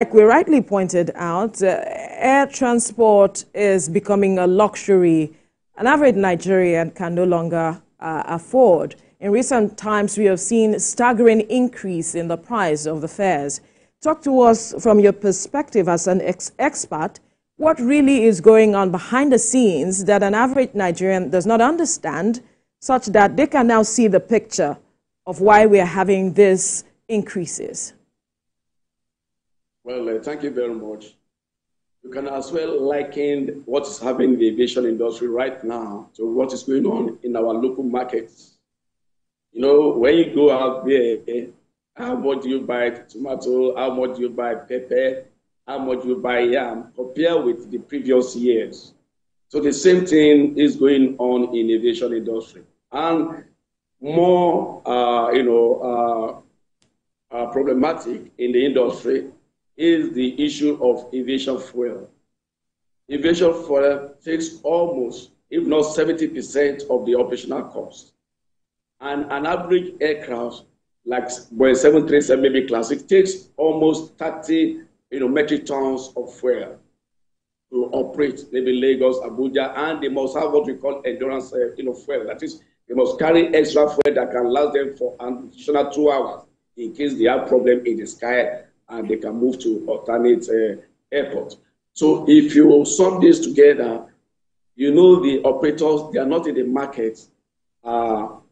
Like we rightly pointed out, air transport is becoming a luxury an average Nigerian can no longer afford. In recent times, we have seen a staggering increase in the price of the fares. Talk to us from your perspective as an expert. What really is going on behind the scenes that an average Nigerian does not understand, such that they can now see the picture of why we are having these increases? Well, thank you very much. You can as well liken what is happening in the aviation industry right now to what is going on in our local markets. You know, when you go out there, how much do you buy tomato? How much do you buy pepper? How much do you buy yam? Compare with the previous years. So the same thing is going on in the aviation industry. And more, problematic in the industry is the issue of aviation fuel. Aviation fuel takes almost, if not 70% of the operational cost. And an average aircraft, like Boeing 737 maybe classic, takes almost 30 metric tons of fuel to operate, maybe Lagos, Abuja, and they must have what we call endurance fuel. That is, they must carry extra fuel that can last them for an additional 2 hours in case they have problem in the sky and they can move to alternate airports. So if you sum this together, you know the operators, they are not in the market for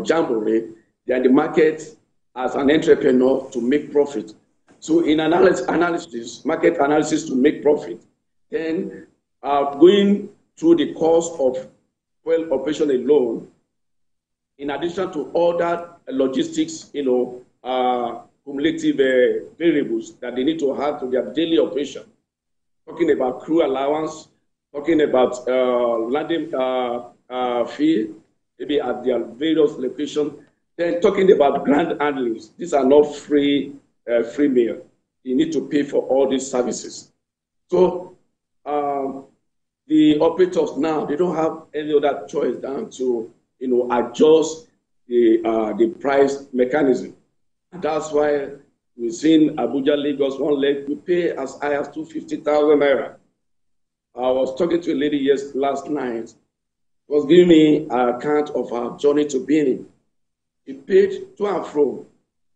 jamboree. They are in the market as an entrepreneur to make profit. So in analysis, market analysis to make profit, then going through the cost of fuel operation alone, in addition to other logistics, cumulative variables that they need to have to their daily operation. Talking about crew allowance, talking about landing fee, maybe at their various locations, then talking about ground handlings. These are not free meal. You need to pay for all these services. So the operators now, they don't have any other choice than to adjust the price mechanism. And that's why we've seen Abuja, Lagos, one leg, we pay as high as 250,000 naira. I was talking to a lady last night, was giving me an account of our journey to Benin. He paid to and fro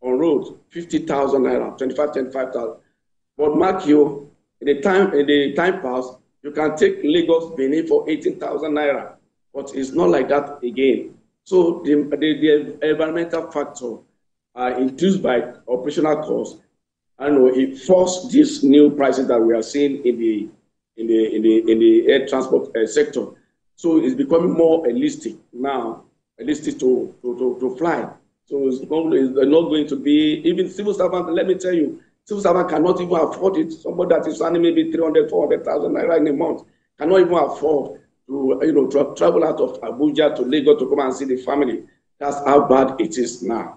on road 50,000 naira, 25,000. But mark you, in the time pass, you can take Lagos, Benin for 18,000 naira. But it's not like that again. So the environmental factor induced by operational costs, I know it forced these new prices that we are seeing in the air transport sector. So it's becoming more realistic now, realistic to fly. So it's not going to be, even civil servant, let me tell you, civil servant cannot even afford it. Somebody that is earning maybe 300, 400,000 naira in a month cannot even afford to travel out of Abuja to Lagos to come and see the family. That's how bad it is now.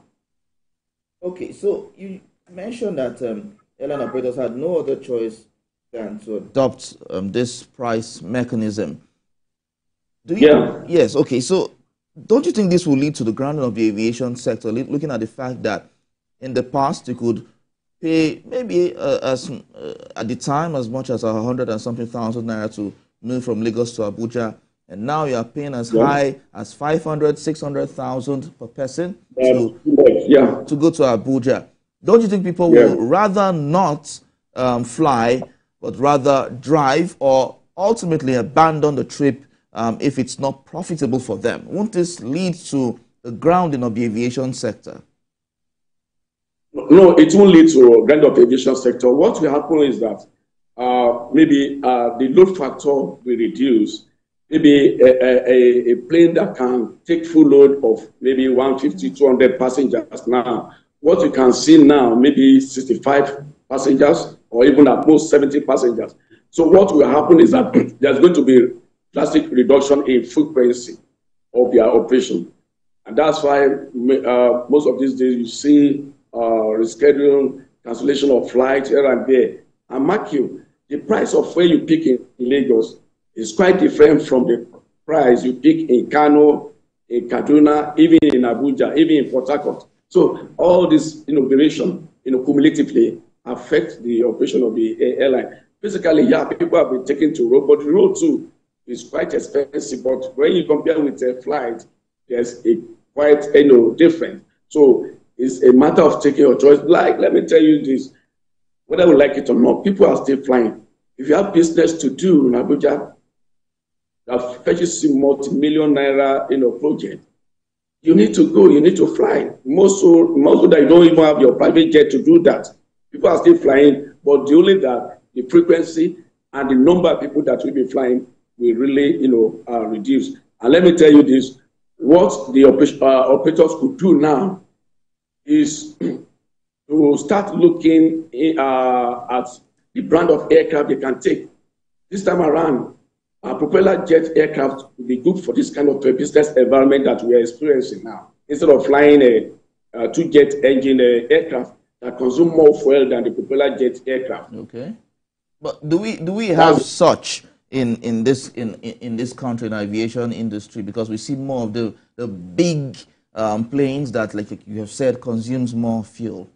Okay, so you mentioned that airline operators had no other choice than to adopt this price mechanism. Yes, okay, so don't you think this will lead to the grounding of the aviation sector, looking at the fact that in the past you could pay maybe at the time as much as 100 and something thousand naira to move from Lagos to Abuja, and now you are paying as high as 500, 600,000 per person to go to Abuja. Don't you think people will rather not fly, but rather drive or ultimately abandon the trip if it's not profitable for them? Won't this lead to the grounding of the aviation sector? No, it won't lead to grounding of the aviation sector. What will happen is that maybe the load factor will reduce. Maybe a plane that can take full load of maybe 150, 200 passengers now. What you can see now, maybe 65 passengers or even at most 70 passengers. So what will happen is that there's going to be drastic reduction in frequency of their operation. And that's why most of these days you see rescheduling, cancellation of flights here and there. And mark you, the price of where you pick in Lagos is quite different from the price you pick in Kano, in Kaduna, even in Abuja, even in Port Harcourt. So all this innovation, cumulatively affect the operation of the airline. Basically, yeah, people have been taken to road, but the road too is quite expensive. But when you compare with a flight, there's a quite different. So it's a matter of taking your choice. Like, let me tell you this, whether we like it or not, people are still flying. If you have business to do in Abuja, that fetches you multi-million naira project, you need to go, you need to fly. Most so that you don't even have your private jet to do that. People are still flying, but the only that the frequency and the number of people that will be flying will really, reduce. And let me tell you this, what the operators could do now is to start looking at the brand of aircraft they can take. This time around, propeller jet aircraft will be good for this kind of business environment that we are experiencing now. Instead of flying a two-jet engine aircraft that consume more fuel than the propeller jet aircraft. Okay, but do we have such in this country, in aviation industry? Because we see more of the big planes that, like you have said, consumes more fuel.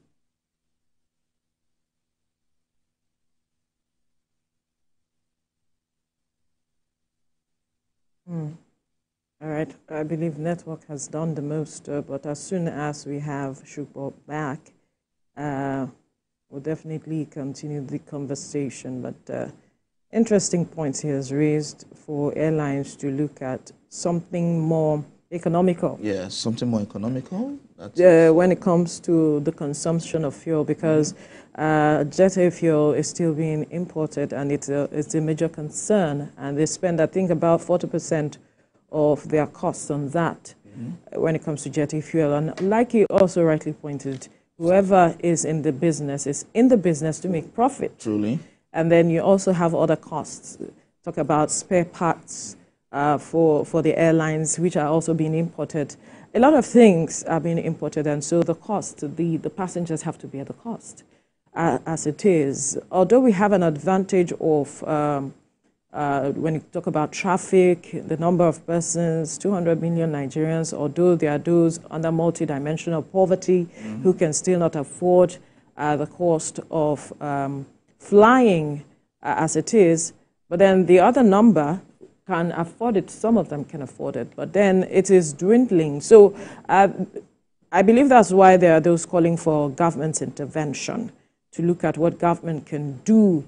All right, I believe network has done the most, but as soon as we have Supo back, we'll definitely continue the conversation. But interesting points he has raised for airlines to look at something more economical. Yeah, something more economical. When it comes to the consumption of fuel, because jet fuel is still being imported, and it's a major concern. And they spend, I think, about 40% of their costs on that when it comes to jet fuel. And like you also rightly pointed, whoever is in the business to make profit. Truly. And then you also have other costs. Talk about spare parts for the airlines, which are also being imported. A lot of things are being imported, and so the cost, the passengers have to bear the cost as it is. Although we have an advantage of, when you talk about traffic, the number of persons, 200 million Nigerians, although there are those under multidimensional poverty who can still not afford the cost of flying as it is, but then the other number can afford it. Some of them can afford it, but then it is dwindling. So I believe that's why there are those calling for government intervention to look at what government can do.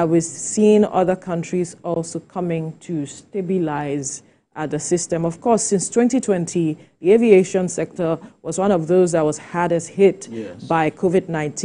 We've seen other countries also coming to stabilize the system. Of course, since 2020, the aviation sector was one of those that was hardest hit by COVID-19.